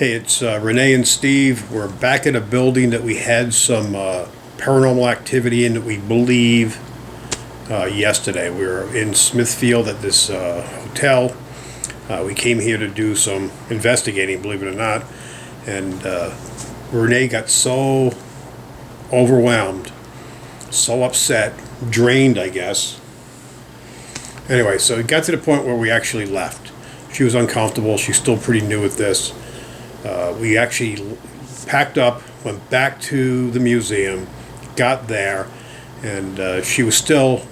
Hey, it's Renee and Steve. We're back at a building that we had some paranormal activity in that we believe yesterday. We were in Smithfield at this hotel. We came here to do some investigating, believe it or not. And Renee got so overwhelmed, so upset, drained, I guess. Anyway, so it got to the point where we actually left. She was uncomfortable. She's still pretty new at this. We actually packed up, went back to the museum, got there, and she was still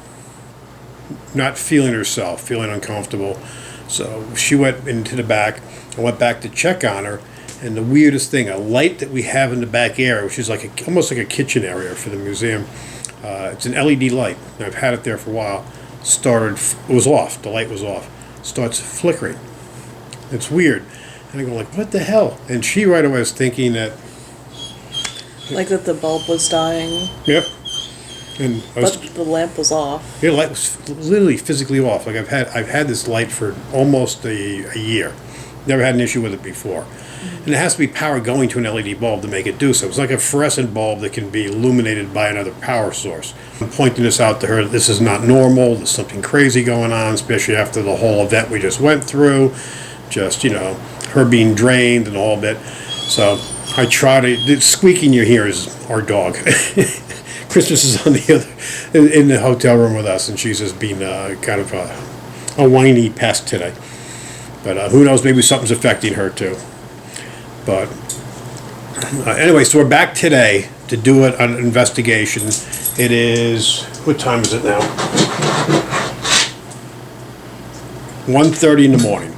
not feeling herself, feeling uncomfortable. So she went into the back. I went back to check on her, and the weirdest thing, a light that we have in the back area, which is like almost like a kitchen area for the museum. It's an LED light. And I've had it there for a while. It was off. The light was off. Starts flickering. It's weird. And I go like, what the hell? And she right away was thinking that... Like that the bulb was dying. Yep. And but the lamp was off. Yeah, the light was literally physically off. Like I've had this light for almost a year. Never had an issue with it before. Mm-hmm. And it has to be power going to an LED bulb to make it do so. It's like a fluorescent bulb that can be illuminated by another power source. I'm pointing this out to her. This is not normal. There's something crazy going on, especially after the whole event we just went through. Just, her being drained and all of it. So I try to... The squeaking you hear is our dog. Christmas is on the other... in the hotel room with us, and she's just been kind of a whiny pest today. But who knows, maybe something's affecting her too. But anyway, so we're back today to do an investigation. It is... What time is it now? 1:30 in the morning.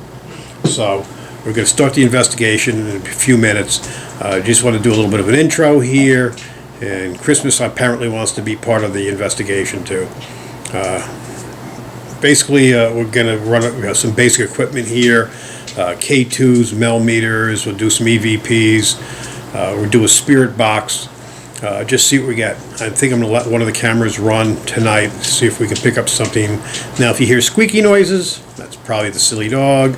So we're going to start the investigation in a few minutes. Just want to do a little bit of an intro here. And Christmas apparently wants to be part of the investigation too. Basically, we're going to run some basic equipment here. K2s, Mel meters. We'll do some EVPs. We'll do a spirit box. Just see what we get. I think I'm going to let one of the cameras run tonight. See if we can pick up something. Now, if you hear squeaky noises, that's probably the silly dog.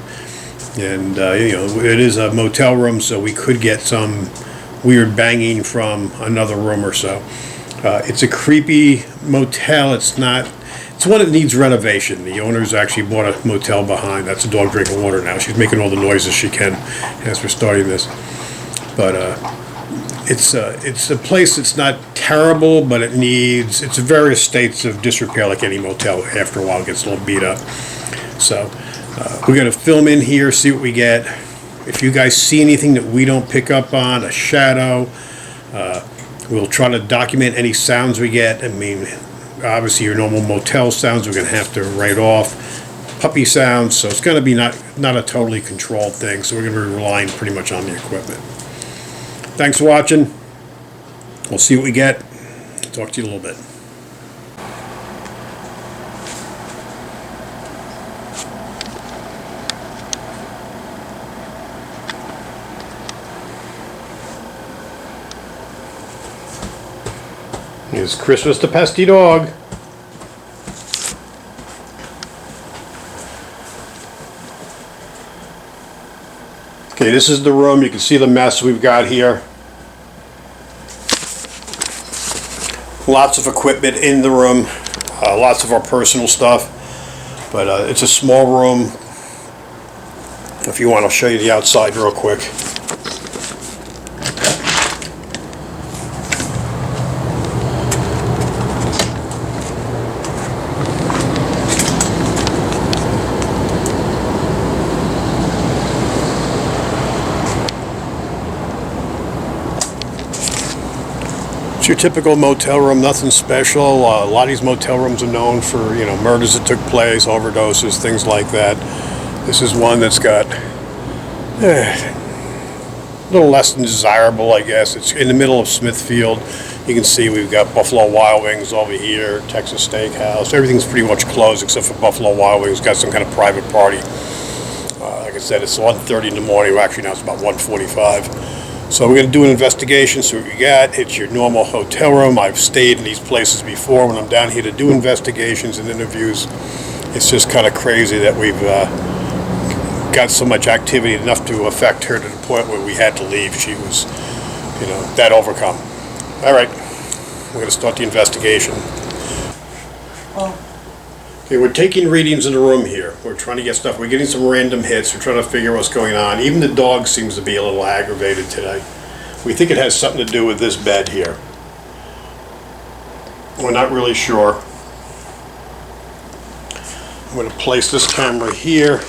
And, it is a motel room, so we could get some weird banging from another room or so. It's a creepy motel. It's one that needs renovation. The owner's actually bought a motel behind. That's a dog drinking water now. She's making all the noises she can as we're starting this. But it's a place that's not terrible, but it's in various states of disrepair like any motel. After a while it gets a little beat up. So we're going to film in here, see what we get. If you guys see anything that we don't pick up on, a shadow, we'll try to document any sounds we get. I mean, obviously your normal motel sounds we're going to have to write off. Puppy sounds, so it's going to be not a totally controlled thing, so we're going to be relying pretty much on the equipment. Thanks for watching. We'll see what we get. Talk to you in a little bit. Here's Christmas the pesky dog. Okay, this is the room. You can see the mess we've got here. Lots of equipment in the room. Lots of our personal stuff. But it's a small room. If you want, I'll show you the outside real quick. It's your typical motel room, nothing special. A lot of these motel rooms are known for, murders that took place, overdoses, things like that. This is one that's got a little less than desirable, I guess. It's in the middle of Smithfield. You can see we've got Buffalo Wild Wings over here, Texas Steakhouse. Everything's pretty much closed except for Buffalo Wild Wings. Got some kind of private party. Like I said, it's 1:30 in the morning. Actually, now it's about 1:45. So we're going to do an investigation, see what we got. It's your normal hotel room. I've stayed in these places before when I'm down here to do investigations and interviews. It's just kind of crazy that we've got so much activity, enough to affect her to the point where we had to leave. She was, that overcome. All right, we're going to start the investigation. Well, Okay, we're taking readings in the room here. We're trying to get stuff. We're getting some random hits. We're trying to figure out what's going on. Even the dog seems to be a little aggravated today. We think it has something to do with this bed here. We're not really sure. I'm going to place this camera here.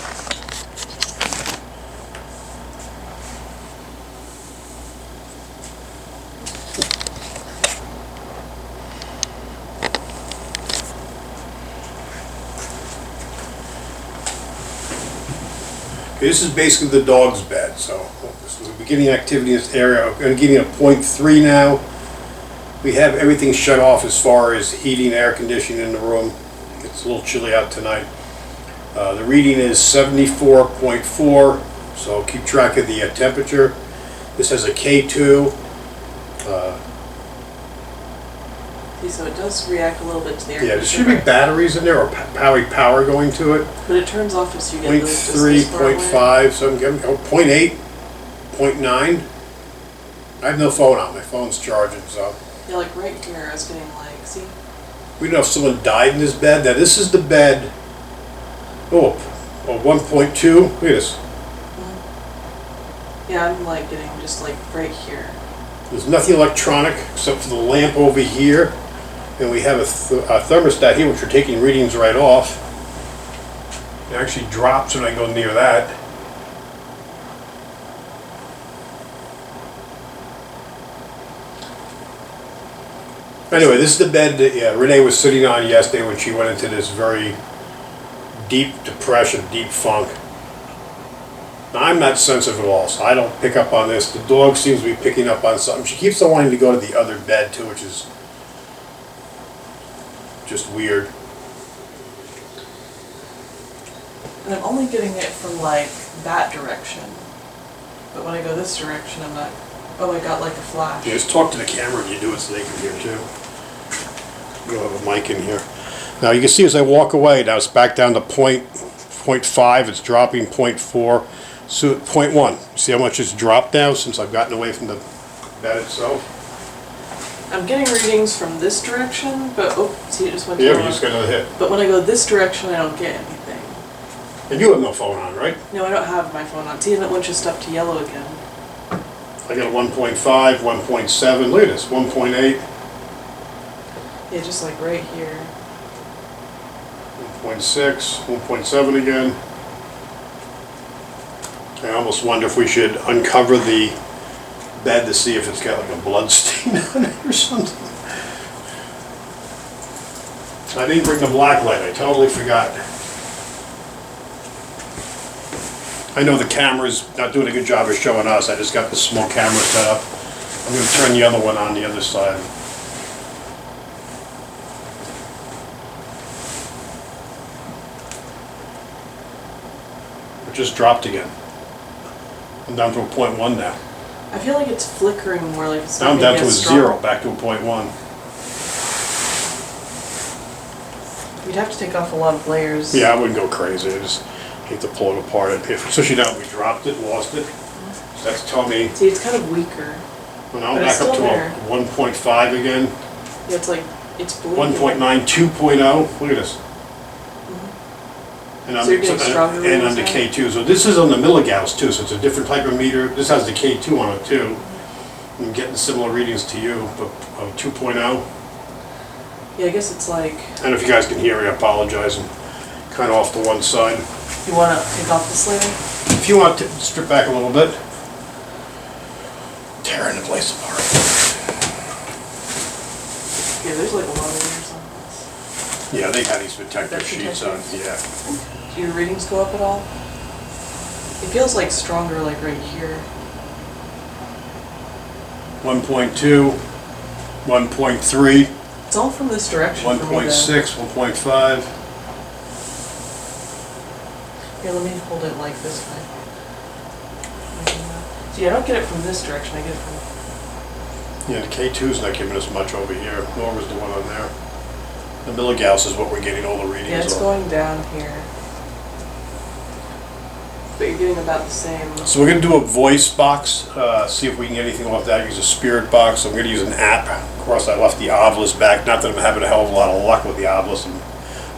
Okay, this is basically the dog's bed, so this is the beginning activity in this area. I'm getting a 0.3 now. We have everything shut off as far as heating, air conditioning in the room. It's a little chilly out tonight. The reading is 74.4, so keep track of the temperature. This has a K2. so it does react a little bit to the air Yeah, there should conditioner. be batteries in there or power going to it. But it turns off as you get moved just 0.3, this far away. 0.5, so I'm getting 0.8, 0.9. I have no phone on. My phone's charging, so. Yeah, like right here, I was getting like, see? We don't know if someone died in this bed. Now, this is the bed. Oh, 1.2. Look at this. Yeah, I'm like getting just like right here. There's nothing electronic except for the lamp over here. And we have a thermostat here, which we're taking readings right off. It actually drops when I go near that. Anyway, this is the bed that Renee was sitting on yesterday when she went into this very deep depression, deep funk. Now, I'm not sensitive at all, so I don't pick up on this. The dog seems to be picking up on something. She keeps on wanting to go to the other bed too, which is just weird. And I'm only getting it from like that direction. But when I go this direction, I'm not, oh, I got like a flash. Yeah, just talk to the camera and you do it so they can hear too. You'll have a mic in here. Now you can see as I walk away, now it's back down to 0.5, it's dropping 0.4, so 0.1. See how much it's dropped now since I've gotten away from the bed itself? I'm getting readings from this direction, but oh, see, it just went to Yeah, the we just got another hit. But when I go this direction, I don't get anything. And you have no phone on, right? No, I don't have my phone on. See, and it went just up to yellow again. I got a 1.5, 1.7, look at this, 1.8, Yeah, just like right here. 1.6, 1.7 again. I almost wonder if we should uncover the bed to see if it's got like a blood stain on it or something. I didn't bring the black light, I totally forgot. I know the camera's not doing a good job of showing us, I just got the small camera set up. I'm going to turn the other one on the other side. It just dropped again. I'm down to a 0.1 now. I feel like it's flickering more, like it's Now I'm not down being to a as strong. 0, back to a 0.1. You'd have to take off a lot of layers. Yeah, I wouldn't go crazy, I just hate to pull it apart. Especially now we dropped it, lost it. So that's telling me, See, it's kind of weaker. well, now I'm But back it's up to still a there. 1.5 again. Yeah, it's like, it's blue. 1.9, 2.0, look at this. And So you're getting stronger and on readings the now? K2, so this is on the milligauss too, so it's a different type of meter. This has the K2 on it too. I'm getting similar readings to you, but 2.0. Yeah, I guess it's like, I don't know if you guys can hear me, I apologize. I'm kind of off to one side. you want to take off this layer? If you want to strip back a little bit, tearing the place apart. Yeah, there's like a lot of layers on this. Yeah, they had these protective That's sheets on, yeah. Do your readings go up at all? It feels like stronger, like right here. 1.2, 1.3, It's all from this direction for me, though. 1.6, 1.5. Here, let me hold it like this way. See, I don't get it from this direction, I get it from... Yeah, the K2's not giving us much over here, nor was the one on there. The milligauss is what we're getting all the readings on. Yeah, it's going down here. But but you're getting about the same. So we're gonna do a voice box, see if we can get anything off that, use a spirit box. I'm gonna use an app. Of course, I left the obelisk back, not that I'm having a hell of a lot of luck with the obelisk. I'm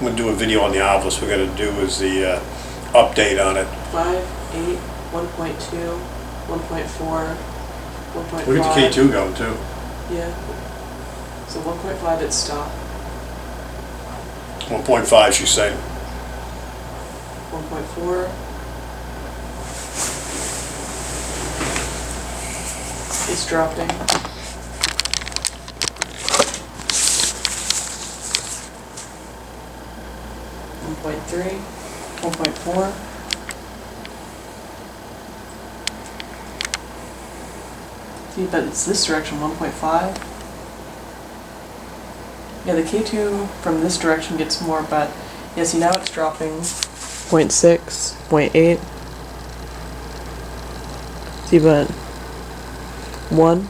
gonna do a video on the obelisk. We're gonna do is the update on it. 5, 8, 1.2, 1.4, 1.5. Look at the K2 going too. Yeah. So 1.5 it stopped. 1.5 she's saying. 1.4 is dropping. 1.3, 1.4. See, but it's this direction, 1.5. Yeah, the K2 from this direction gets more, but yeah, see now it's dropping. 0.6, 0.8. See, but 1.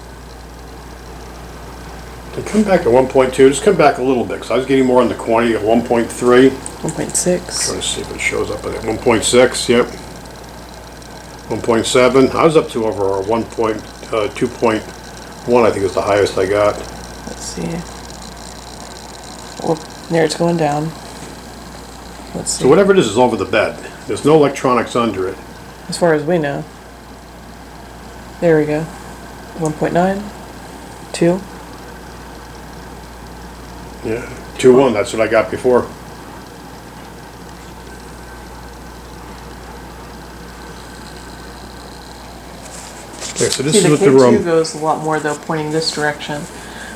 Come back at 1.2, just come back a little bit, because I was getting more in the quantity at 1.3. 1.6. Trying to see if it shows up at 1.6, yep. 1.7, I was up to over 2.1, I think is the highest I got. Let's see. Well, there it's going down. Let's see. So whatever it is over the bed. There's no electronics under it. As far as we know. There we go. 1.9, 2. Yeah, 2.1, that's what I got before. Okay, so this See, is the what the K2 room. goes a lot more though, pointing this direction.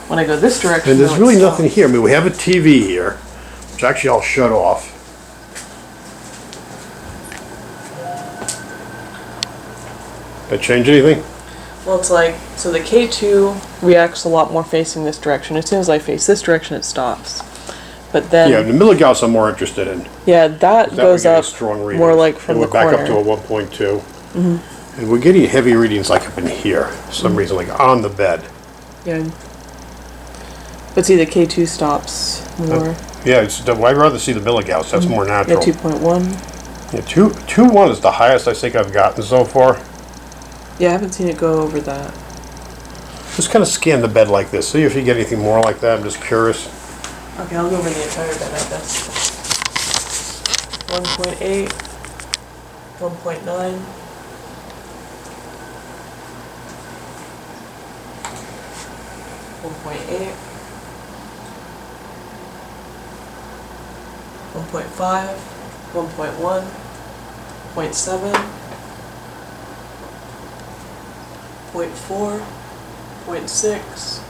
When I go this direction, And there's though, really it's nothing stopped. here. I mean, we have a TV here, which actually I'll shut off. Did I change anything? Well, it's like, so the K2 reacts a lot more facing this direction. As soon as I face this direction, it stops. But then, Yeah, the milligauss I'm more interested in. yeah, that That goes we're getting up strong readings. more like from And the we're back corner. up to a 1.2. And we're getting heavy readings like up in here, for some reason, like on the bed. Yeah. But see, the K2 stops more. Yeah, I'd rather see the milligauss. That's more Yeah, natural. 2.1. Yeah, 2.1 is the highest I think I've gotten so far. Yeah, I haven't seen it go over that. Just kind of scan the bed like this. See if you get anything more like that. I'm just curious. Okay, I'll go over the entire bed, I guess. 1.8, 1.9. 1.8, 1.5, 1.1, 0.7, 0.4, 0.6,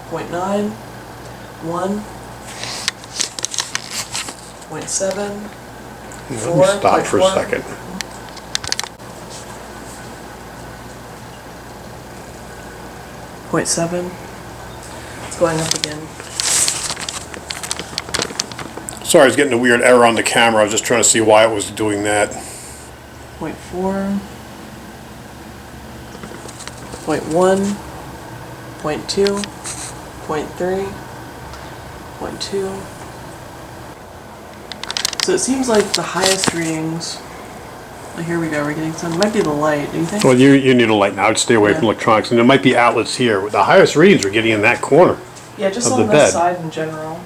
0.9, 1, 0.7, Let me stop for a 4.1. second. Point 7. It's going up again. Sorry, I was getting a weird error on the camera. I was just trying to see why it was doing that. Point 4. Point 1. Point 2. Point 3. Point 2. So it seems like the highest readings. Oh, here we go. We're getting some. It might be the light. Do you think? Well, you need a light now. I'd stay away Yeah. from electronics. And there might be outlets here. The highest readings are getting in that corner. Yeah, just of on the this bed. side in general.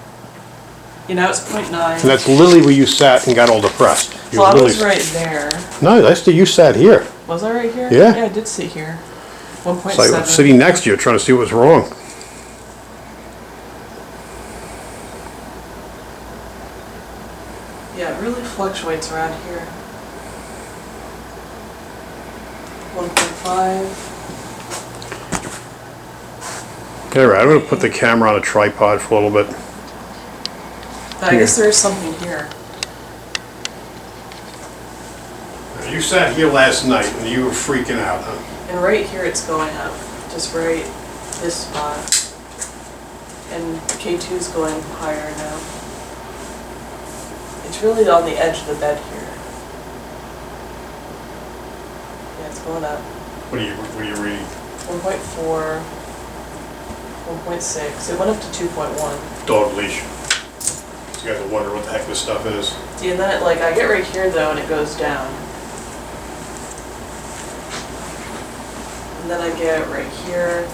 You know, it's 0.9. And that's literally where you sat and got all depressed. You So I really- was right there. No, that's the you sat here. Was I right here? Yeah. Yeah, I did sit here. It's 1.7. like sitting next to you trying to see what was wrong. Yeah, it really fluctuates around here. 1.5. Okay, right. I'm going to put the camera on a tripod for a little bit. But I guess there is something here. You sat here last night and you were freaking out, huh? And right here it's going up. Just right this spot. And K2 is going higher now. It's really on the edge of the bed here. Yeah, it's going up. What are you reading? 1.4, 1.6. It went up to 2.1. Dog leash. You guys will wonder what the heck this stuff is. See, and then it, like, I get right here though and it goes down. And then I get right here.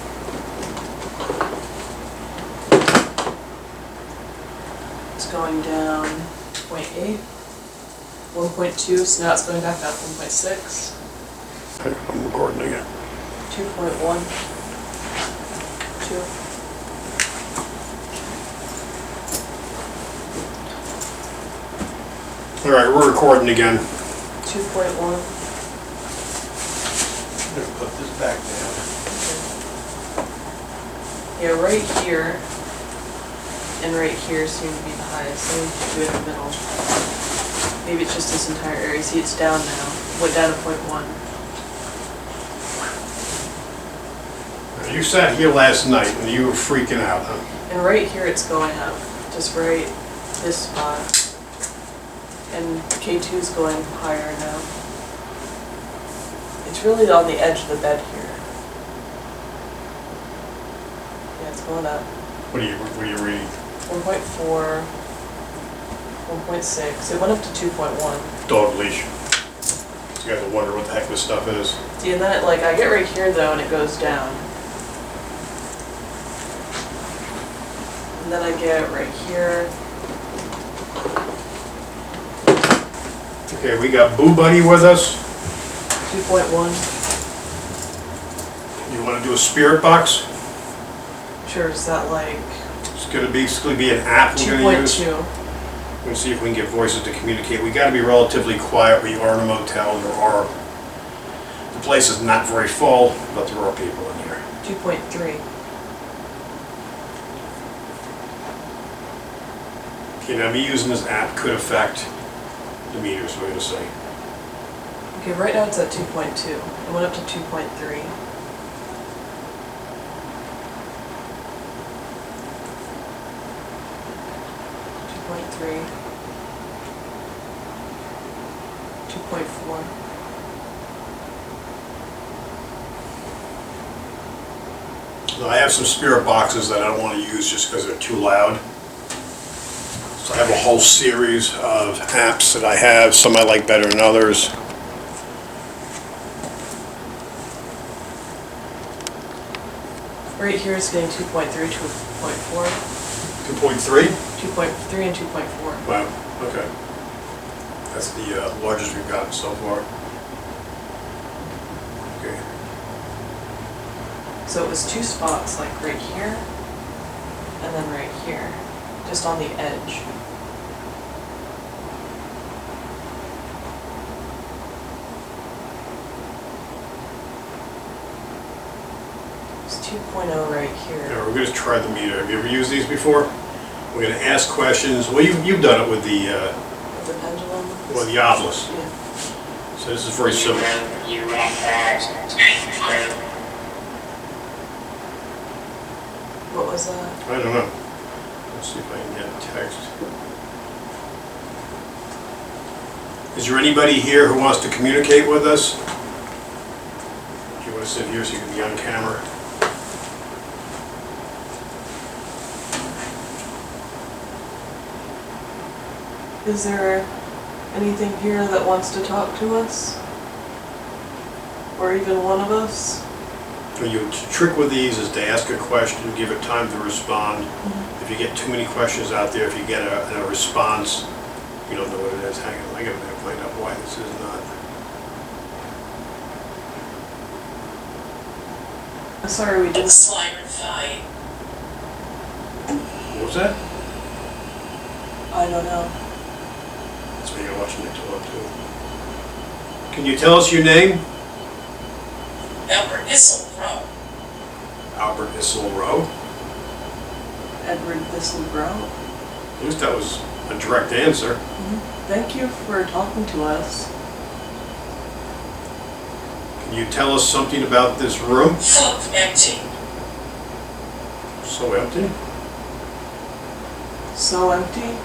It's going down 0.8, 1.2, so now it's going back up 1.6. I'm recording again. 2.1, 2. All right, we're recording again. 2.1. I'm gonna put this back down. Yeah, right here and right here seem to be the highest. Let me do it in the middle. Maybe it's just this entire area. See, it's down now. Went down to 0.1. You sat here last night and you were freaking out, huh? And right here it's going up. Just right this spot. And K2 is going higher now. It's really on the edge of the bed here. Yeah, it's going up. What are you reading? 1.4, 1.6. It went up to 2.1. Dog leash. You guys will wonder what the heck this stuff is. See, and then it, like, I get right here though, and it goes down. And then I get right here. Okay, we got Boo Buddy with us. 2.1. You want to do a spirit box? Sure, is that like It's going to basically be an app we're going to use. 2.2? We're going to see if we can get voices to communicate. We got to be relatively quiet. We are in a motel. The place is not very full, but there are people in here. 2.3. Okay, now me using this app could affect the meters, we're going to say. Okay, right now it's at 2.2. It went up to 2.3. 2.3. 2.4. Now, I have some spirit boxes that I don't want to use just because they're too loud. So I have a whole series of apps that I have. Some I like better than others. Right here it's getting 2.3, 2.4. 2.3? 2.3 and 2.4. Wow, okay. That's the largest we've gotten so far. Okay. So it was two spots, like right here and then right here, just on the edge. It's 2.0 right here. Yeah, we're going to try the meter. Have you ever used these before? We're going to ask questions. Well, you've done it with the With the pendulum? obelisk. Yeah. So this is very simple. What was that? I don't know. Let's see if I can get a text. Is there anybody here who wants to communicate with us? Do you want to sit here so you can be on camera? Is there anything here that wants to talk to us? Or even one of us? The trick with these is to ask a question, give it time to respond. If you get too many questions out there, if you get a response, you don't know what it is. Hang on, I gotta find out why this is not. Sorry, we didn't. What was that? I don't know. That's what you're watching it talk to. Can you tell us your name? Albert Isselbro. Albert Isselbro. Edward Thistlebrow. At least that was a direct answer. Thank you for talking to us. Can you tell us something about this room? So empty. So empty? So empty?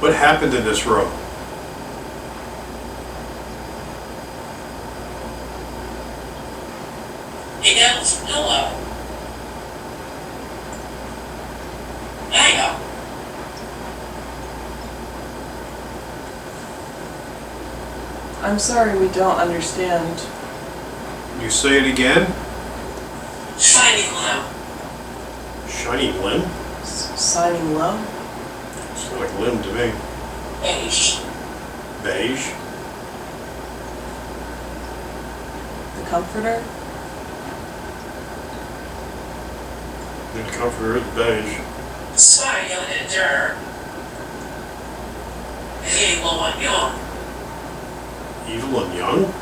What happened in this room? Big Al's pillow. Hang I'm sorry, we don't understand. You say it again? Shining low. Shiny limb? Signing low? It's not like limb to me. Beige. Beige? The comforter? The comforter is beige. Zwaaien der. Helemaal jong. Evil and young?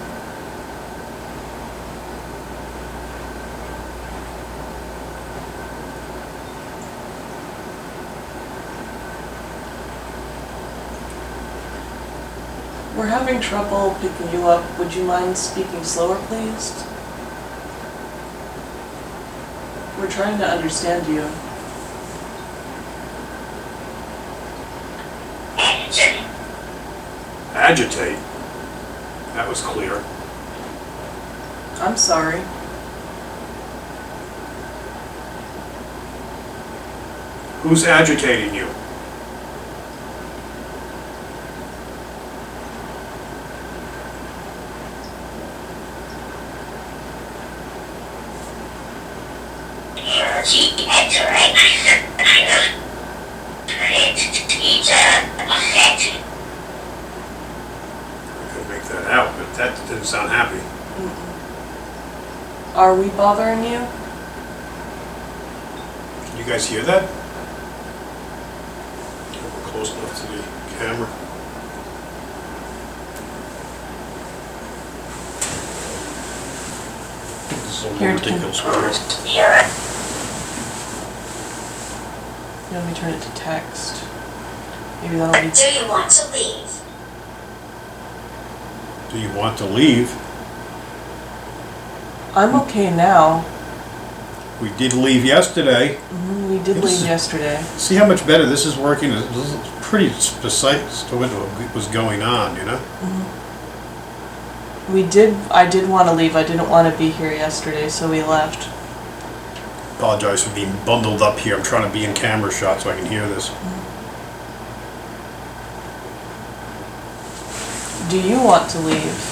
We're having trouble picking you up. Would you mind speaking slower, please? We're trying to understand you. Agitate? That was clear. I'm sorry. Who's agitating you? I couldn't make that out, but that didn't sound happy. Are we bothering you? Can you guys hear that? We're close enough to the camera. This is a Here, little ridiculous. Let me turn it to text. Maybe that'll be... Do you want to leave? Do you want to leave? I'm okay now. We did leave yesterday. We did This leave is- yesterday. See how much better this is working? This is pretty precise to what was going on, you know? I did want to leave. I didn't want to be here yesterday, so we left. Apologize for being bundled up here. I'm trying to be in camera shot so I can hear this. Do you want to leave?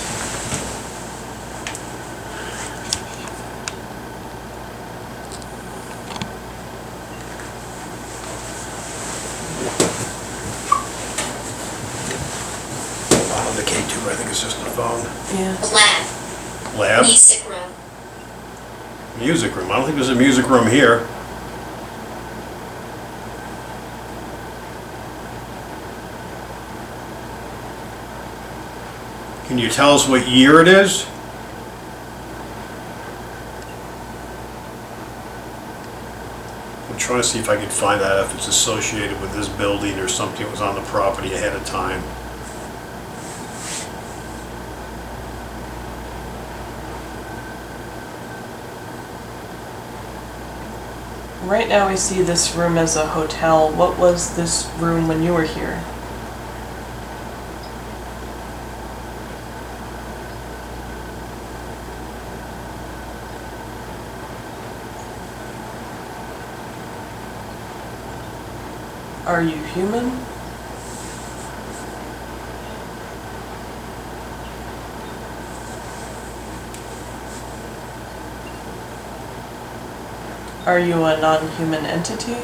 Bottom of the K2, I think it's just the phone. Yeah. Lab. Lab? Music room. Music room. I don't think there's a music room here. Can you tell us what year it is? I'm trying to see if I can find out if it's associated with this building or something that was on the property ahead of time. Right now I see this room as a hotel. What was this room when you were here? Are you human? Are you a non-human entity?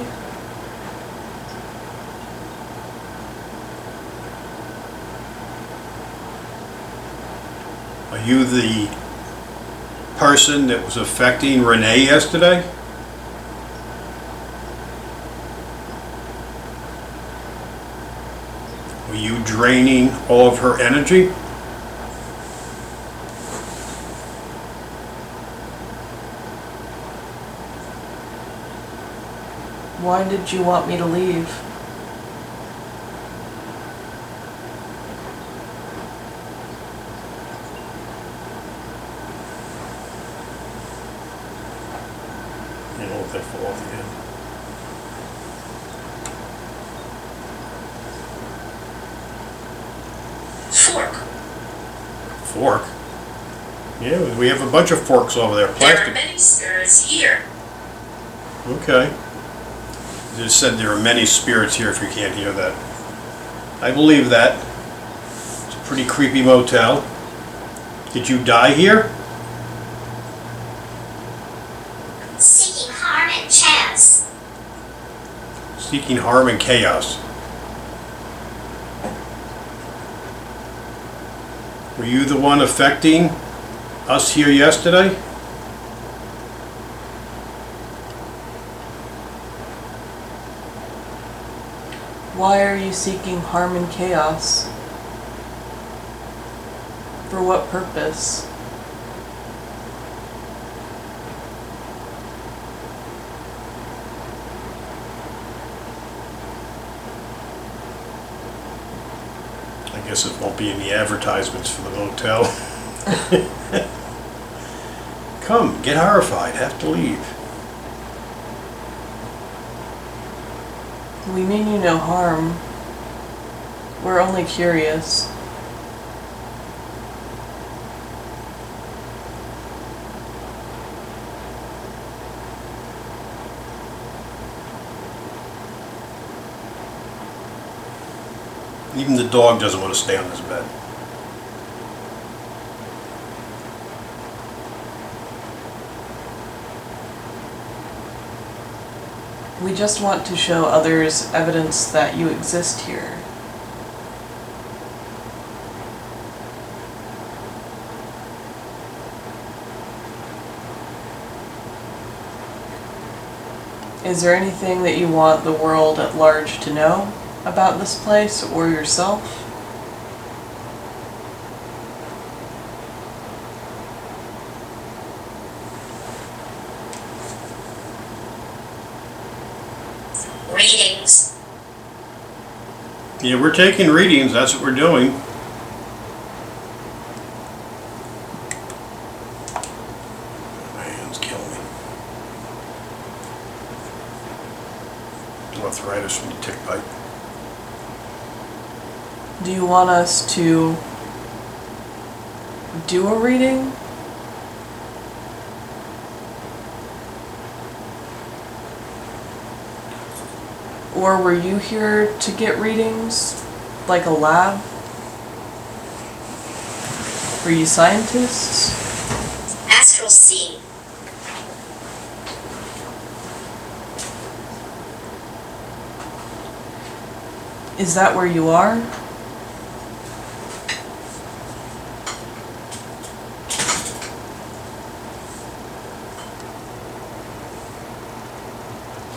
Are you the person that was affecting Renee yesterday? Were you draining all of her energy? Why did you want me to leave? You know, if they fall off again. Fork. Fork? Yeah, we have a bunch of forks over there, There are plastic. many spirits here. Okay. You just said there are many spirits here if you can't hear that. I believe that. It's a pretty creepy motel. Did you die here? Seeking harm and chaos. Seeking harm and chaos. Were you the one affecting us here yesterday? Why are you seeking harm and chaos? For what purpose? I guess it won't be in the advertisements for the motel. Come, get horrified, have to leave. We mean you no harm. We're only curious. Even the dog doesn't want to stay on this bed. We just want to show others evidence that you exist here. Is there anything that you want the world at large to know about this place or yourself? Readings. Yeah, we're taking readings, that's what we're doing. My hands kill me. Arthritis from the tick bite. Do you want us to do a reading? Or were you here to get readings? Like a lab? Were you scientists? Astral sea. Is that where you are?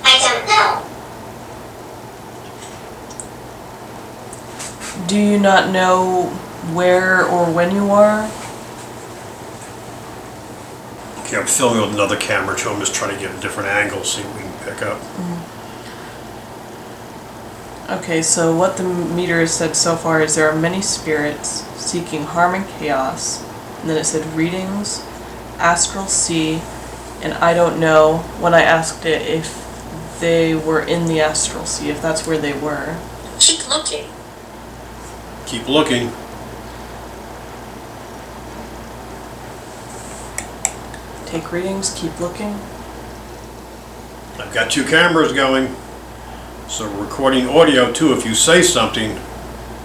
I don't know. Do you not know where or when you are? Okay, I'm filming with another camera too, I'm just trying to get a different angle, see what we can pick up. Okay, so what the meter has said so far is there are many spirits seeking harm and chaos. And then it said readings, astral sea, and I don't know when I asked it if they were in the astral sea, if that's where they were. Keep looking. Keep looking. Take readings, keep looking. I've got 2 cameras going, so we're recording audio too. If you say something,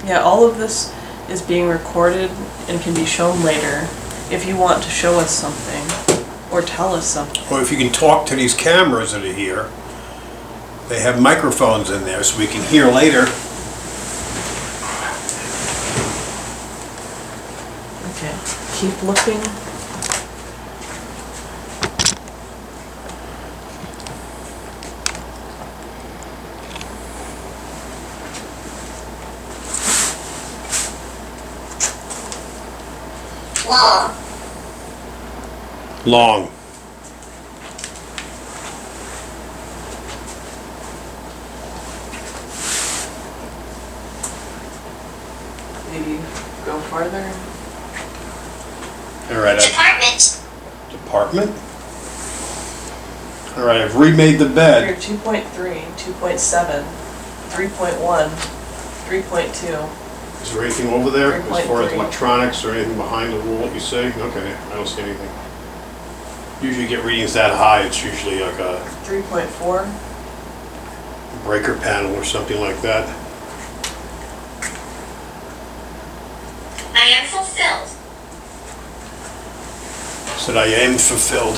Yeah, all of this is being recorded and can be shown later if you want to show us something or tell us something. or if you can talk to these cameras that are here, they have microphones in there so we can hear later. Okay, keep looking. Long. Long. Maybe go farther. All right, Department. department. All right, I've remade the Here, bed. 2.3, 2.7, 3.1, 3.2. Is there anything over there as far as 3.3. electronics or anything behind the wall you say? Okay, I don't see anything. Usually you get readings that high, it's usually like a 3.4. breaker panel or something like that. I am fulfilled. Said I am fulfilled.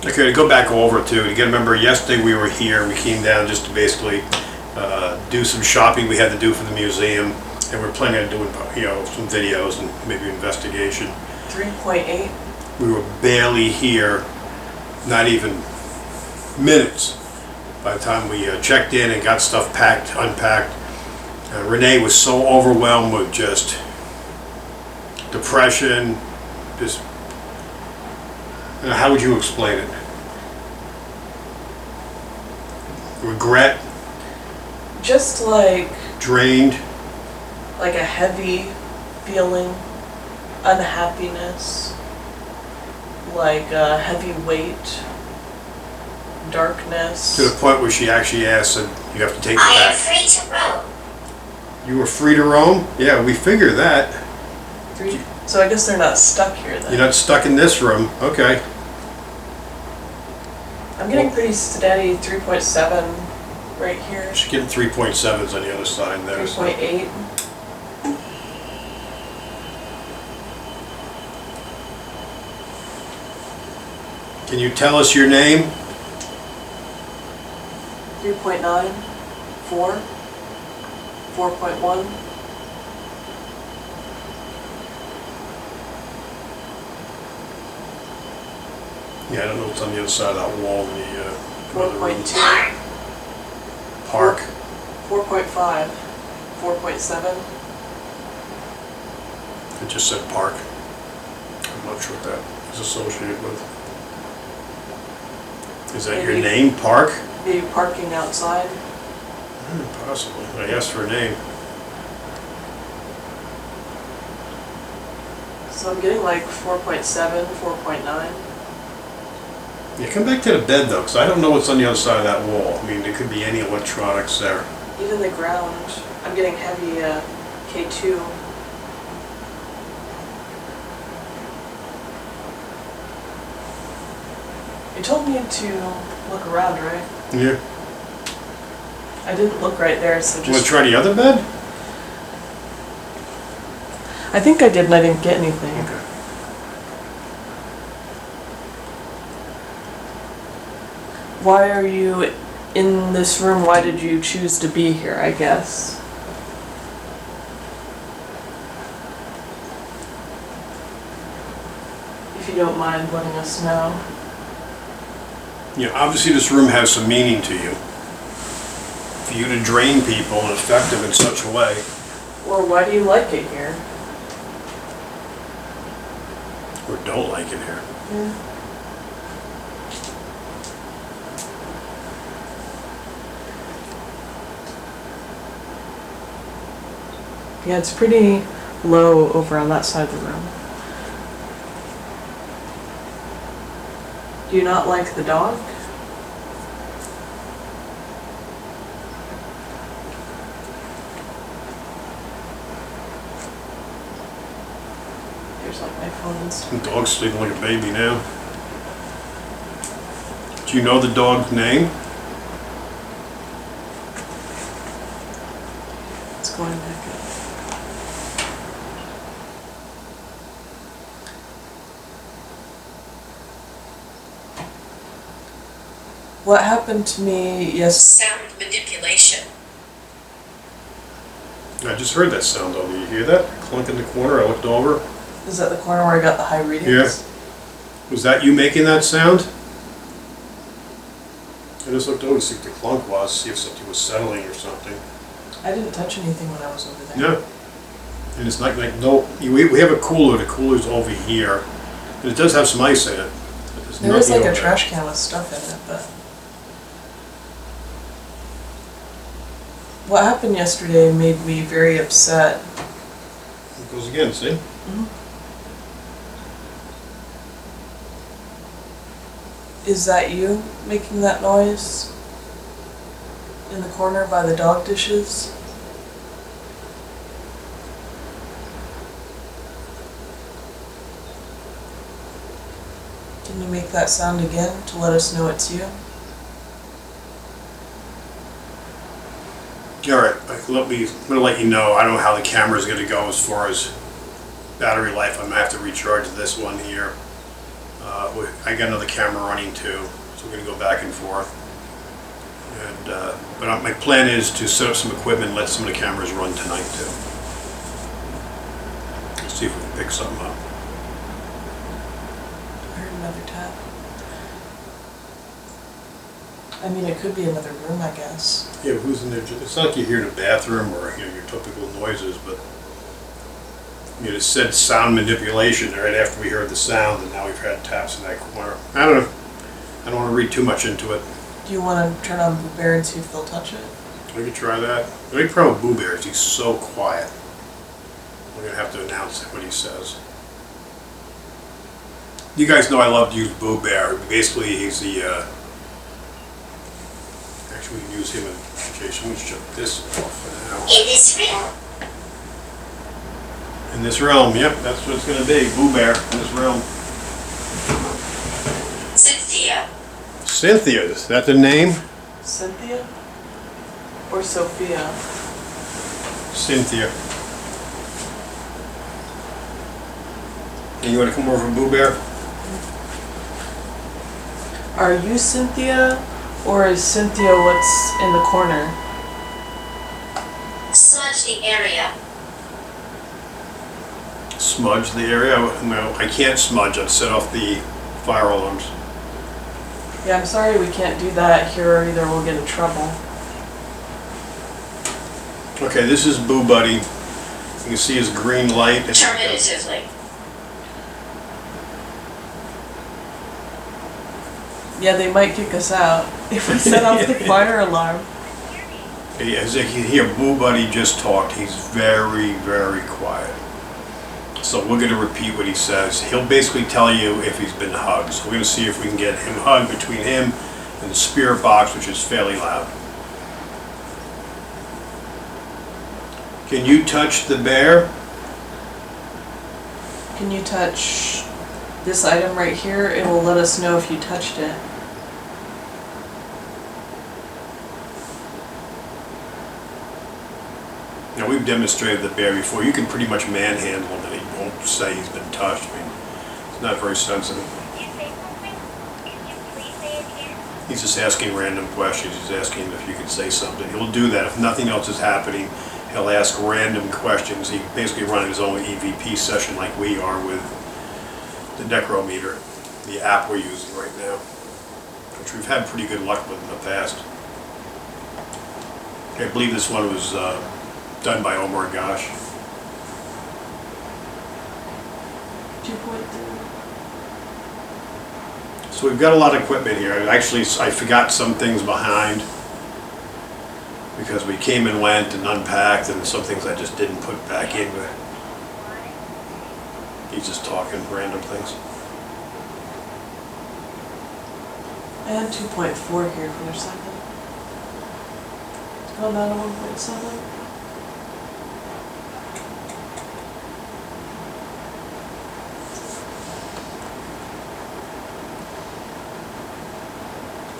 Okay, to go back over too, you gotta remember yesterday we were here, we came down just to basically do some shopping we had to do for the museum, and we're planning on doing, some videos and maybe investigation. 3.8. We were barely here, not even minutes, by the time we checked in and got stuff packed, unpacked. Renee was so overwhelmed with just depression, just, how would you explain it? Regret, Just like drained. a heavy feeling, unhappiness, like a heavy weight, darkness. To the point where she actually asked, said, you have to take it I am back. free to roam. You were free to roam? Yeah, we figure that. So I guess they're not stuck here then. You're not stuck in this room. Okay. I'm getting pretty steady 3.7 right here. She's getting 3.7s on the other side there. 3.8. Can you tell us your name? 3.9. 4. 4.1. Yeah, I don't know what's on the other side of that wall in the other room. 4.2. Park. 4.5. 4.7. It just said park. I'm not sure what that is associated with. Is that your Maybe. name, Park? Maybe parking outside. Possibly. I asked for a name. So I'm getting 4.7, 4.9. Yeah, come back to the bed though, because I don't know what's on the other side of that wall. I mean, there could be any electronics there. Even the ground. I'm getting heavy K2. You told me to look around, right? Yeah. I didn't look right there, so You want just... to try the other bed? I think I did and I didn't get anything. Okay. Why are you in this room? Why did you choose to be here, I guess? If you don't mind letting us know. Yeah, obviously this room has some meaning to you. For you to drain people and affect them in such a way. Or why do you like it here? Or don't like it here. Yeah. Yeah, it's pretty low over on that side of the room. Do you not like the dog? There's my phone and stuff. The dog's sleeping like a baby now. Do you know the dog's name? It's going back up. What happened to me Sound manipulation. I just heard that sound over. You hear that? Clunk in the corner. I looked over. Is that the corner where I got the high readings? Yeah. Was that you making that sound? I just looked over to see what the clunk was, see if something was settling or something. I didn't touch anything when I was over there. Yeah. And it's like no, we have a cooler. The cooler's over here. And it does have some ice in it. But there's There was nothing like a over trash can with stuff in it, but... What happened yesterday made me very upset. there. It goes again, see? Is that you making that noise? In the corner by the dog dishes? Can you make that sound again to let us know it's you? All right, I'm gonna let you know. I don't know how the camera's gonna go as far as battery life. I'm gonna have to recharge this one here. I got another camera running too, so we're gonna go back and forth. And but my plan is to set up some equipment and let some of the cameras run tonight too. Let's see if we can pick something up. I heard another tap. I mean, it could be another room, I guess. Yeah, who's in there? It's not like you hear the bathroom or your typical noises, but it said sound manipulation right after we heard the sound, and now we've had taps in that corner. I don't know. I don't want to read too much into it. Do you want to turn on Boo Bear and see if they'll touch it? We could try that. The only problem with Boo Bear is he's so quiet. We're going to have to announce what he says. You guys know I love to use Boo Bear. Basically, he's the... Actually, we can use him in case we shut this off for now. In this realm. In this realm, yep, that's what it's going to be. Boo Bear in this realm. Cynthia. Cynthia, is that the name? Cynthia? Or Sophia? Cynthia. And you want to come over, Boo Bear? Are you Cynthia? Or is Cynthia what's in the corner? Smudge the area. Smudge the area? No, I can't smudge. I'd set off the fire alarms. Yeah, I'm sorry we can't do that here, or either we'll get in trouble. Okay, this is Boo Buddy. You can see his green light. Terminatively. Yeah, they might kick us out if we set off the fire alarm. As you can hear, Boo Buddy just talked. He's very, very quiet. So we're going to repeat what he says. He'll basically tell you if he's been hugged. So we're going to see if we can get him hugged between him and the spirit box, which is fairly loud. Can you touch the bear? Can you touch this item right here? It will let us know if you touched it. Now, we've demonstrated the bear before. You can pretty much manhandle him and he won't say he's been touched. I mean, it's not very sensitive. He's just asking random questions. He's asking if you can say something. He'll do that. If nothing else is happening, he'll ask random questions. He basically runs his own EVP session like we are with the Necrometer, the app we're using right now, which we've had pretty good luck with in the past. I believe this one was done by Omar Gosh. 2.3. So we've got a lot of equipment here. Actually, I forgot some things behind because we came and went and unpacked, and some things I just didn't put back in. But he's just talking random things. I had 2.4 here for a second. Go down to 1.7.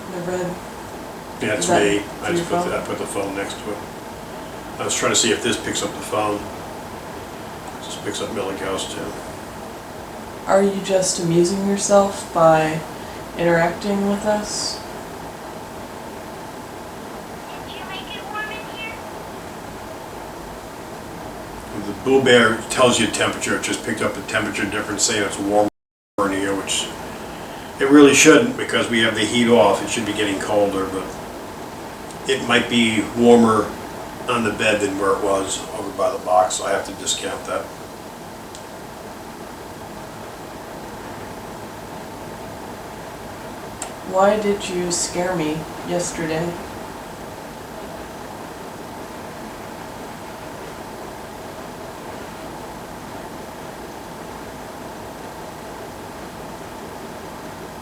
The red. Yeah, it's Is that me. I your just phone? I put the phone next to it. I was trying to see if this picks up the phone. This picks up Millie Ghost too. Are you just amusing yourself by interacting with us? Did you make it warm in here? The Boo Bear tells you temperature. It just picked up the temperature difference, saying it's warmer in here, which it really shouldn't because we have the heat off. It should be getting colder, but it might be warmer on the bed than where it was over by the box, so I have to discount that. Why did you scare me yesterday?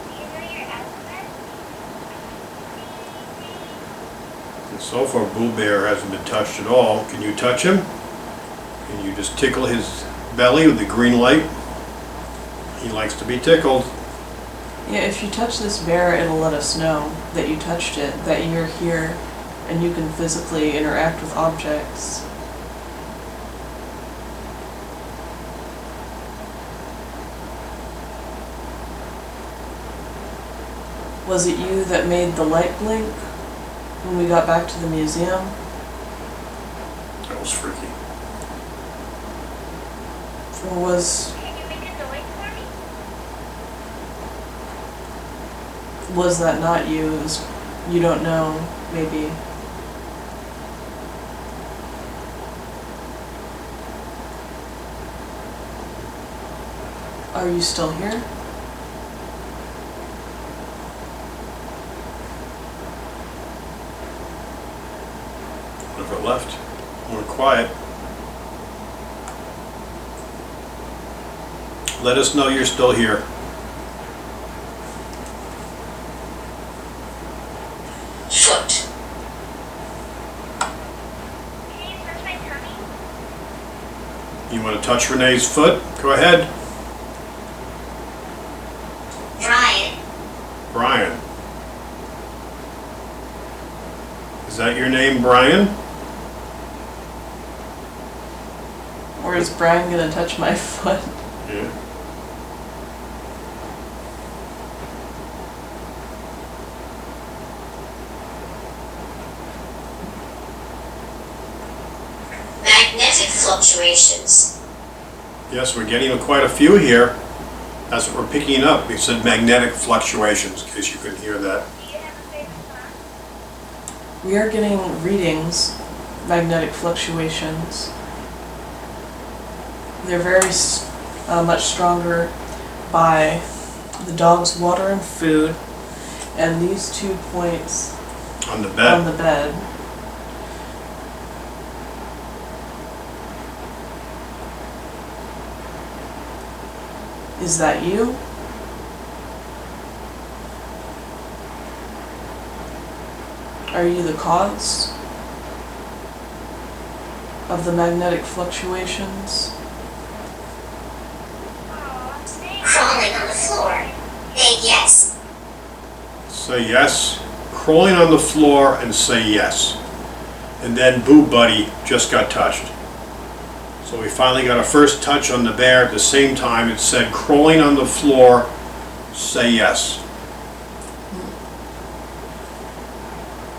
Do you know your alphabet? And so far, Boo Bear hasn't been touched at all. Can you touch him? Can you just tickle his belly with the green light? He likes to be tickled. Yeah, if you touch this bear, it'll let us know that you touched it, that you're here. and you can physically interact with objects. Was it you that made the light blink when we got back to the museum? That was freaky. Or was Can you make a noise for me? that not you? It was, you don't know, maybe. Are you still here? What if it left? More quiet. Let us know you're still here. Foot. Can you touch my tummy? You want to touch Renee's foot? Go ahead. Brian. Brian. Is that your name, Brian? Or is Brian gonna touch my foot? Yeah. Magnetic fluctuations. Yes, we're getting quite a few here. That's what we're picking up. We said magnetic fluctuations, in case you couldn't hear that. Do you have a favorite song? We are getting readings, magnetic fluctuations. They're very much stronger by the dog's water and food, and these 2 points On the bed. on the bed. Is that you? Are you the cause of the magnetic fluctuations? Crawling on the floor. Say yes. Say yes. Crawling on the floor and say yes. And then Boo Buddy just got touched. So we finally got a first touch on the bear. At the same time, it said crawling on the floor, say yes.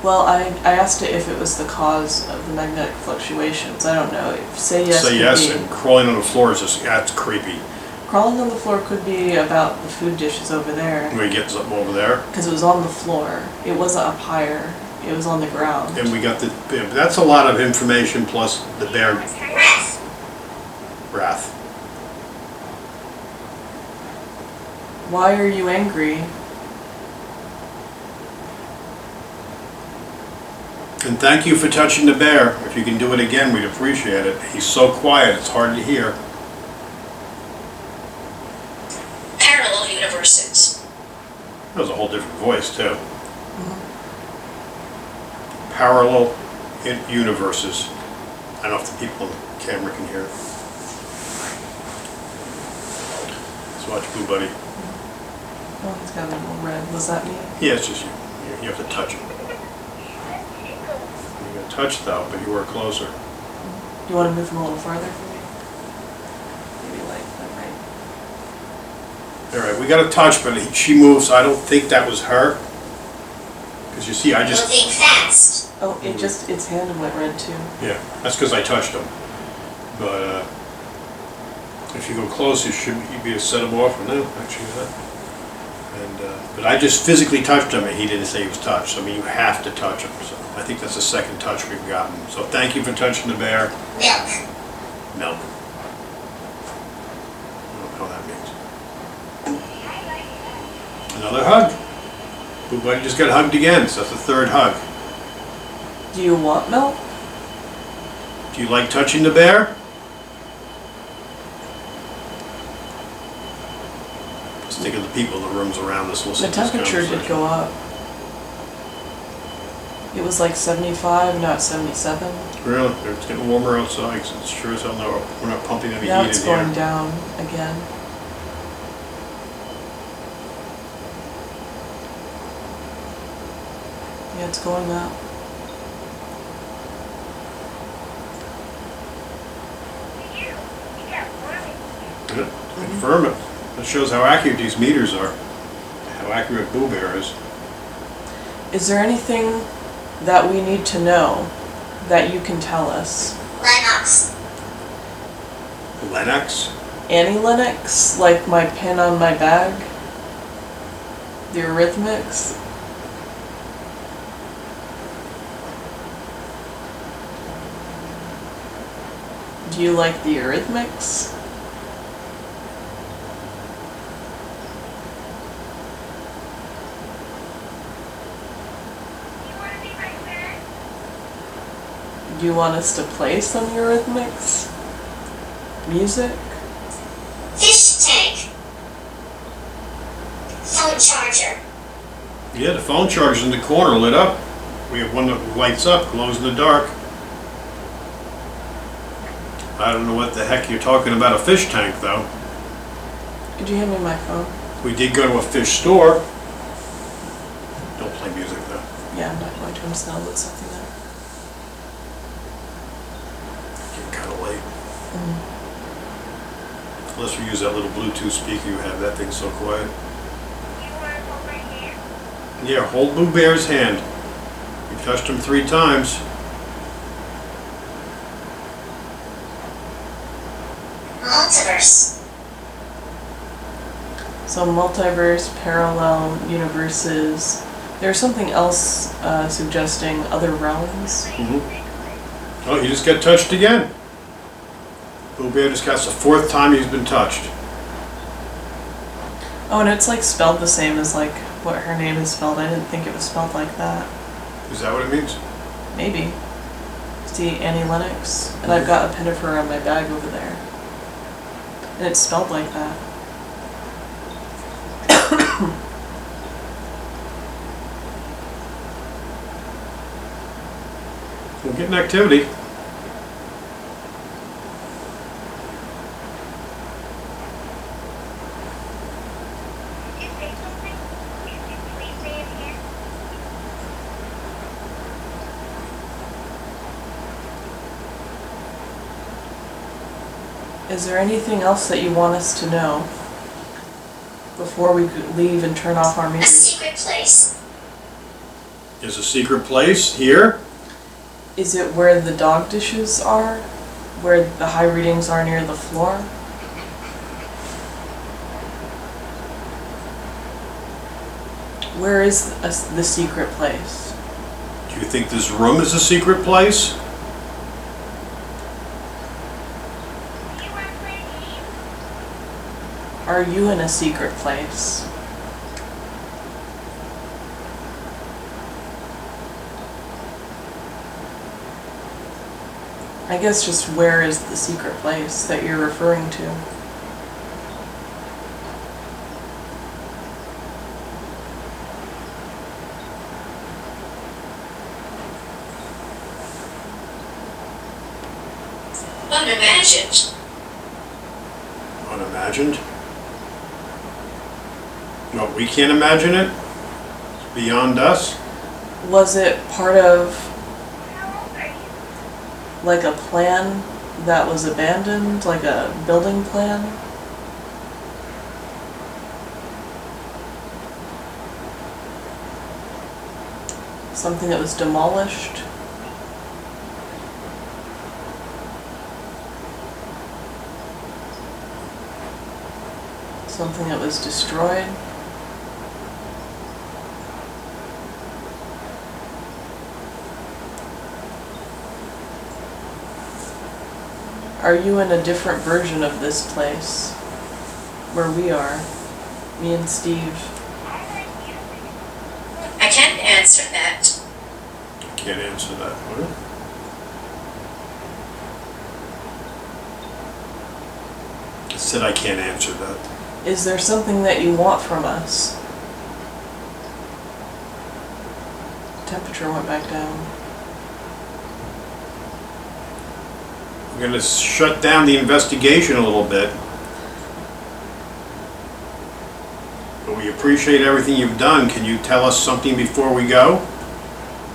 Well, I asked it if it was the cause of the magnetic fluctuations. I don't know. If say yes Say could yes, be, and crawling on the floor is just, that's creepy. crawling on the floor could be about the food dishes over there, We get something over there. because it was on the floor. It wasn't up higher. It was on the ground. And we got the, that's a lot of information plus the bear Breath. wrath. Why are you angry? And thank you for touching the bear. If you can do it again, we'd appreciate it. He's so quiet, it's hard to hear. Parallel universes. That was a whole different voice, too. Parallel universes. I don't know if the people on the camera can hear it. Let's watch Boo Buddy. Oh, it's got a little red. Was that me? Yeah, it's just you. You have to touch it. You got touched though, but you were closer. Do you want to move him a little farther for me? Maybe like that, right? All right, we got a touch, but she moves. I don't think that was her. Because you see, I just... Moving fast. Oh, it just, its hand went red too. Yeah, that's because I touched him. But if you go close, you should be a set him off. No, actually not. And but I just physically touched him, and he didn't say he was touched. So, I mean, you have to touch him. So I think that's the second touch we've gotten. So thank you for touching the bear. Milk. Milk. I don't know what that means. Another hug. Boo Buddy just got hugged again, so that's the third hug. Do you want milk? Do you like touching the bear? Just think of the people in the rooms around us. We'll see The temperature did go up. It was like 75, now it's 77. Really? It's getting warmer outside, 'cause it's sure as hell no, we're not pumping any Now heat it's in going here. down again. Yeah, it's going up. confirm it. That shows how accurate these meters are, how accurate Boo Bear is. Is there anything that we need to know that you can tell us? Lennox. Lennox? Annie Lennox? Like my pin on my bag? The Eurythmics? Do you like the Eurythmics? Do you want us to play some Eurythmics? Music? Fish tank. Phone charger. Yeah, the phone charger's in the corner, lit up. We have one that lights up, glows in the dark. I don't know what the heck you're talking about a fish tank, though. Could you hand me my phone? We did go to a fish store. Don't play music, though. Yeah, I'm not going to. I'm just gonna look something up. Getting kind of late. Unless we use that little Bluetooth speaker you have, that thing's so quiet. Yeah, hold Boo Bear's hand. You've touched him 3 times. Multiverse. So multiverse, parallel universes. There's something else suggesting other realms. Oh, he just got touched again. Boo Bear just got the 4th time he's been touched. Oh, and it's like spelled the same as like what her name is spelled. I didn't think it was spelled like that. Is that what it means? Maybe. See, Annie Lennox. And I've got a pin of her on my bag over there. And it's spelled like that. We're getting activity. Is there anything else that you want us to know before we leave and turn off our A meters? secret place. There's a secret place here. Is it where the dog dishes are? Where the high readings are near the floor? Where is the secret place? Do you think this room is a secret place? Are you in a secret place? I guess just where is the secret place that you're referring to? Unimagined. Unimagined? What, we can't imagine it? It's beyond us? Was it part of like a plan that was abandoned, like a building plan? Something that was demolished? Something that was destroyed? Are you in a different version of this place? Where we are? Me and Steve. I can't answer that. I can't answer that. What? I said I can't answer that. Is there something that you want from us? Temperature went back down. We're going to shut down the investigation a little bit. But we appreciate everything you've done. Can you tell us something before we go?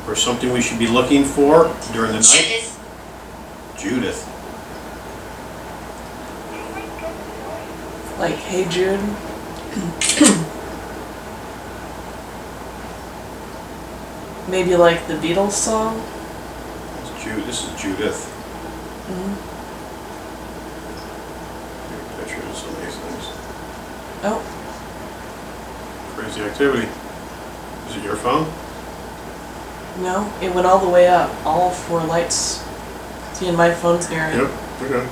Or something we should be looking for during the night? Judith. Judith. Like Hey Jude. Maybe like the Beatles song. This is Judith. Mm-hmm. Pictures of these things. Oh, Crazy activity. Is it your phone? no, it went all the way up. All 4 lights. See, and my phone's near it. Yep. Okay.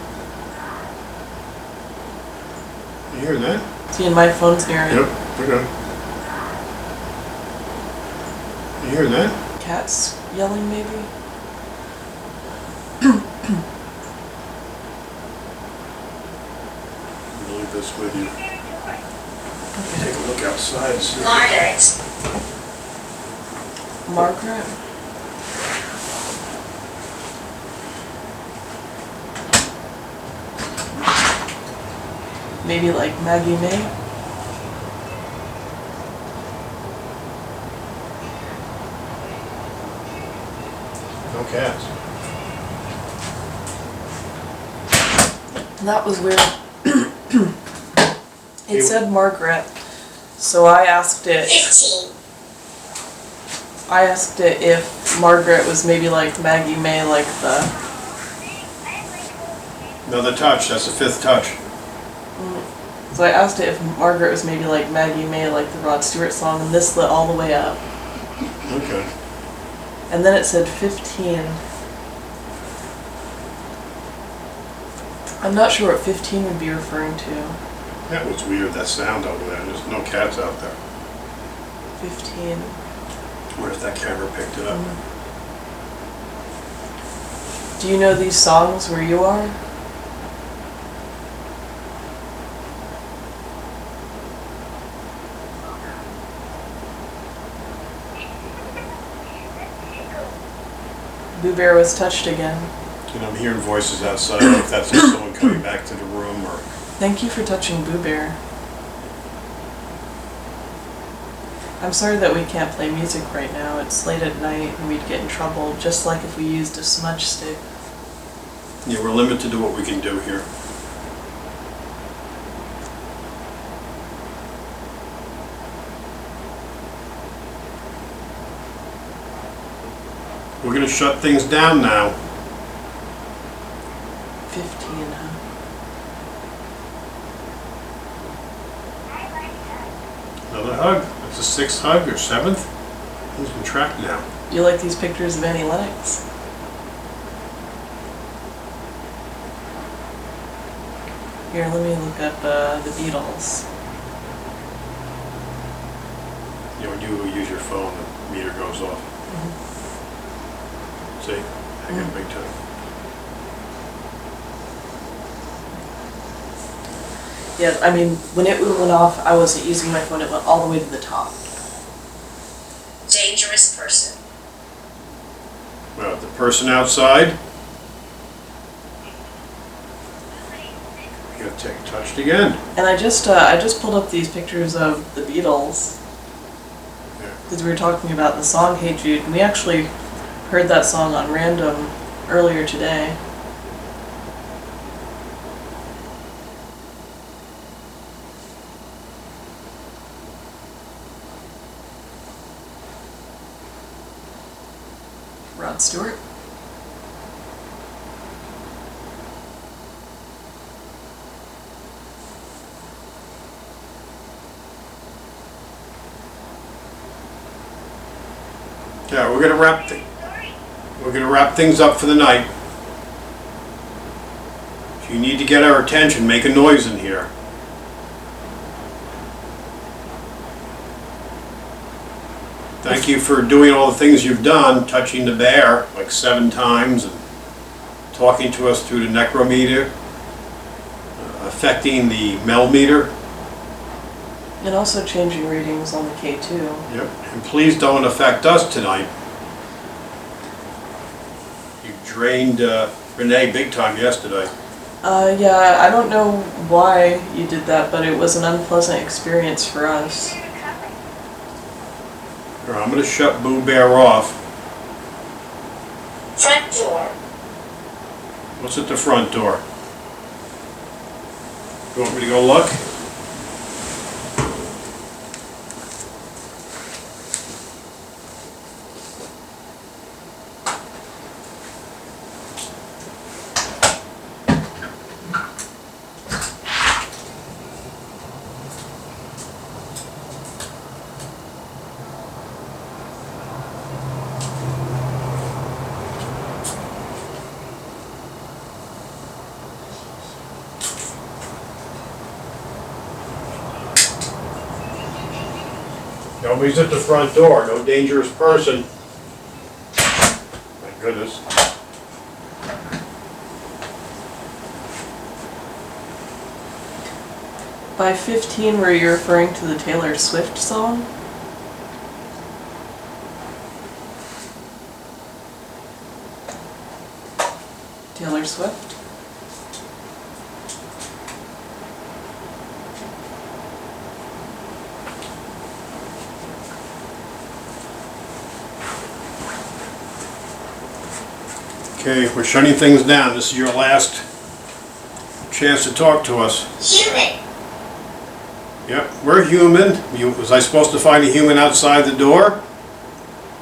You hearing that? See, and my phone's near it. Yep. Okay. You hearing that? Cats yelling, maybe? I'll leave this with you. Take a look outside and see. Margaret? Maybe like Maggie May? No cats. That was weird. It said Margaret, so I asked it. 15. I asked it if Margaret was maybe like Maggie May, like the. Another touch. That's the 5th touch. So I asked it if Margaret was maybe like Maggie May, like the Rod Stewart song, and this lit all the way up. Okay. And then it said 15. I'm not sure what 15 would be referring to. That was weird, that sound over there. There's no cats out there. 15. Where if that camera picked it up? Do you know these songs where you are? Boo Bear was touched again. And I'm hearing voices outside. I don't know if that's just someone coming back to the room or... Thank you for touching Boo Bear. I'm sorry that we can't play music right now. It's late at night and we'd get in trouble, just like if we used a smudge stick. Yeah, we're limited to what we can do here. We're going to shut things down now. 15, huh? Another hug. That's the 6th hug or 7th. Losing track now. You like these pictures of Annie Lennox? Here, let me look up the Beatles. You know, when you use your phone, the meter goes off. See? I get big time. Yeah, I mean, when it went off, I wasn't using my phone. It went all the way to the top. Dangerous person. Well, the person outside. You got touched again. And I just pulled up these pictures of the Beatles because we were talking about the song "Hey Jude," and we actually heard that song on random earlier today. Rod Stewart. Yeah, we're gonna wrap things up for the night. If you need to get our attention, make a noise in here. Thank you for doing all the things you've done, touching the bear like 7 times, and talking to us through the necrometer, affecting the meter. And also changing readings on the K2. Yep. And please don't affect us tonight. You drained Renee big time yesterday. Yeah, I don't know why you did that, but it was an unpleasant experience for us. Here, I'm going to shut Boo Bear off. Front door. What's at the front door? You want me to go look? Nobody's at the front door, no dangerous person. My goodness. By 15, were you referring to the Taylor Swift song? Taylor Swift? Okay, we're shutting things down. This is your last chance to talk to us. Human. Yep, we're human. Was I supposed to find a human outside the door?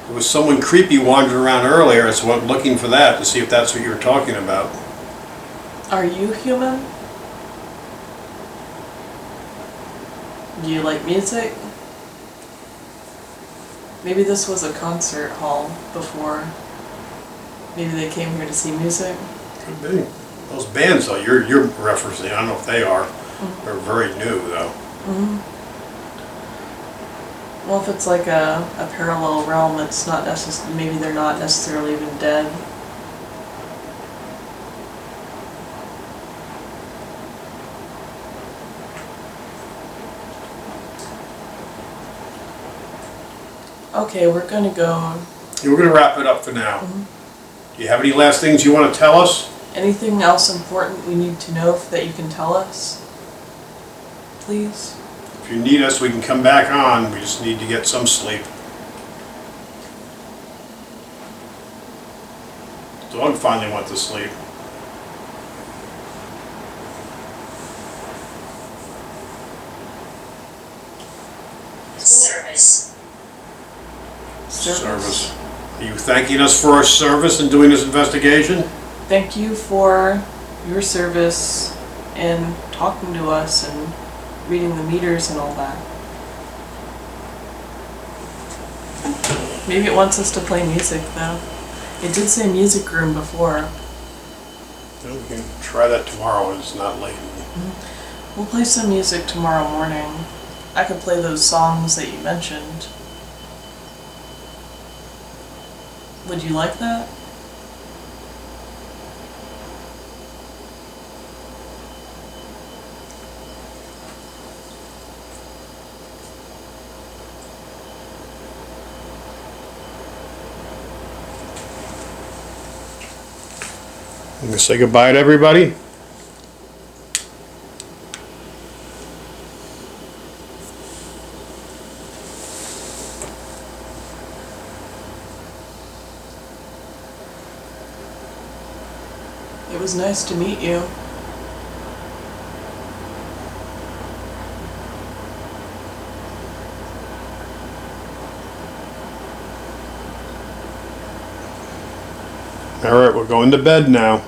There was someone creepy wandering around earlier, so I'm looking for that to see if that's what you were talking about. Are you human? Do you like music? Maybe this was a concert hall before. Maybe they came here to see music. Could be. Those bands though, you're referencing, I don't know if they are. They're very new though. Well, if it's like a parallel realm, it's not maybe they're not necessarily even dead. Okay, we're gonna go. Yeah, we're gonna wrap it up for now. Do you have any last things you want to tell us? Anything else important we need to know that you can tell us? Please? If you need us, we can come back on. We just need to get some sleep. Dog finally went to sleep. Service. Service. Are you thanking us for our service in doing this investigation? Thank you for your service and talking to us and reading the meters and all that. Maybe it wants us to play music though. It did say music room before. Well, we can try that tomorrow when it's not late. We'll play some music tomorrow morning. I could play those songs that you mentioned. Would you like that? I'm going to say goodbye to everybody. It was nice to meet you. All right, we're going to bed now.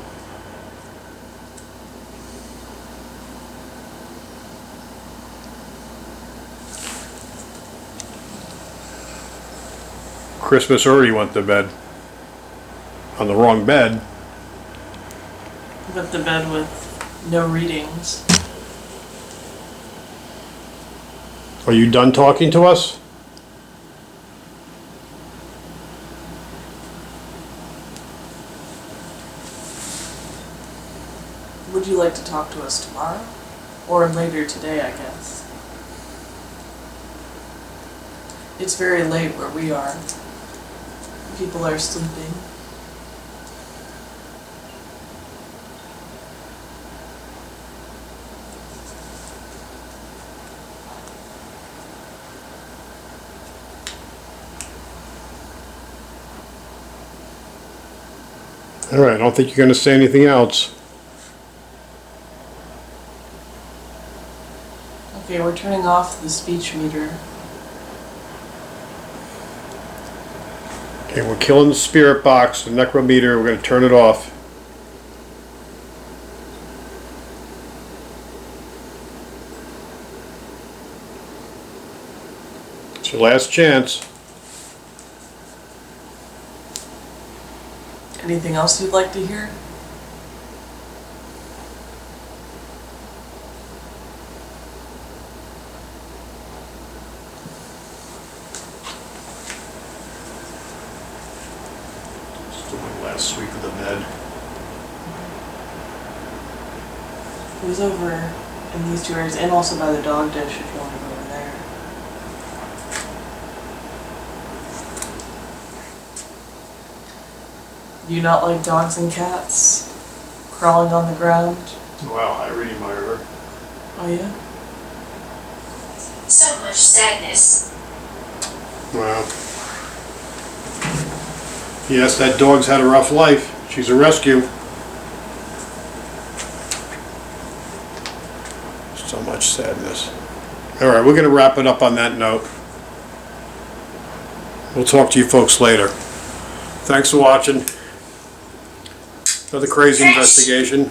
Christmas already went to bed. On the wrong bed. But the bed with no readings. Are you done talking to us? Would you like to talk to us tomorrow? Or later today, I guess. It's very late where we are. People are sleeping. All right, I don't think you're going to say anything else. Okay, we're turning off the speech meter. Okay, we're killing the spirit box, the necrometer. We're going to turn it off. It's your last chance. Anything else you'd like to hear? sweep of the bed. It was over in these two areas, and also by the dog dish if you want to go over there. Do you not like dogs and cats crawling on the ground? Wow, I really admire her. Oh yeah? So much sadness. Wow. Yes, that dog's had a rough life. She's a rescue. So much sadness. All right, we're going to wrap it up on that note. We'll talk to you folks later. Thanks for watching. Another crazy investigation.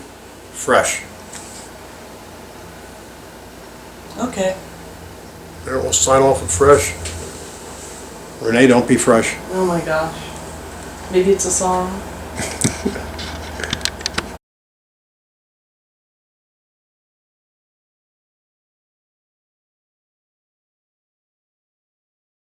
Fresh. Okay. All right, we'll sign off with fresh. Renee, don't be fresh. Oh my gosh. Maybe it's a song.